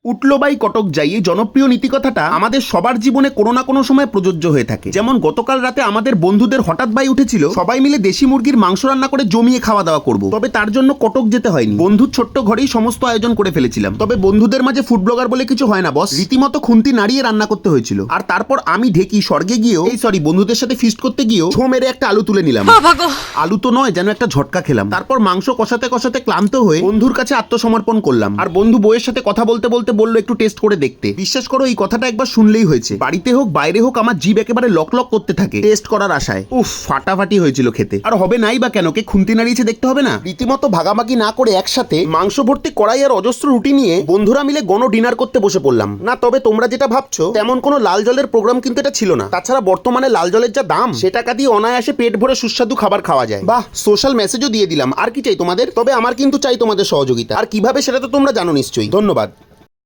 উঠলো বাই কটক যাই এই জনপ্রিয় নীতিকথাটা আমাদের সবার জীবনে কোনো না কোনো সময় প্রযোজ্য হয়ে থাকে। যেমন গতকাল রাতে আমাদের বন্ধুদের হঠাৎ বাই উঠেছিল সবাই মিলে দেশি মুরগির মাংস রান্না করে জমিয়ে খাওয়া দাওয়া করব। তবে তার জন্য কটক যেতে হয়নি, বন্ধুর ছোট্ট ঘরেই সমস্ত আয়োজন করে ফেলেছিলাম। তবে বন্ধুদের মাঝে ফুড ব্লগার বলে কিছু হয় না বস, রীতিমতো খুন্তি নাড়িয়ে রান্না করতে হয়েছিল। আর তারপর আমি ঢেকি স্বর্গে গিয়েও বন্ধুদের সাথে ফিস্ট করতে গিয়েও ছো মেরে একটা আলু তুলে নিলাম। আলু তো নয়, যেন একটা ঝটকা খেলাম। তারপর মাংস কষাতে কষাতে ক্লান্ত হয়ে বন্ধুর কাছে আত্মসমর্পণ করলাম। আর বন্ধু বউয়ের সাথে কথা বলতে বলতে বললো একটু টেস্ট করে দেখতে। বিশ্বাস করো এই কথাটা একবার শুনলেই হয়েছে, বাড়িতে হোক বাইরে হোক আমার জিভ একেবারে লক লক করতে থাকে টেস্ট করার আশায়। উফ, ফাটাফাটি হয়েছিল খেতে। আর হবে নাই বা কেন, কে খুন্তি নাড়িয়েছে দেখতে হবে না? রীতিমতো ভাগাভাগি না করে একসাথে মাংস ভর্তি কড়াই আর অজস্র রুটি নিয়ে বন্ধুরা মিলে গণ ডিনার করতে বসে পড়লাম। না তবে তোমরা যেটা ভাবছো তেমন কোনো লাল জলের প্রোগ্রাম কিন্তু এটা ছিল না। তাছাড়া বর্তমানে লাল জলের যা দাম, সে টাকা দিয়ে অনায়াসে পেট ভরে সুস্বাদু খাবার খাওয়া যায়। বাহ, সোশ্যাল মেসেজও দিয়ে দিলাম। আর কি চাই তোমাদের? তবে আমার কিন্তু চাই তোমাদের সহযোগিতা। আর কিভাবে সেটা তো তোমরা জানো নিশ্চয়ই। ধন্যবাদ।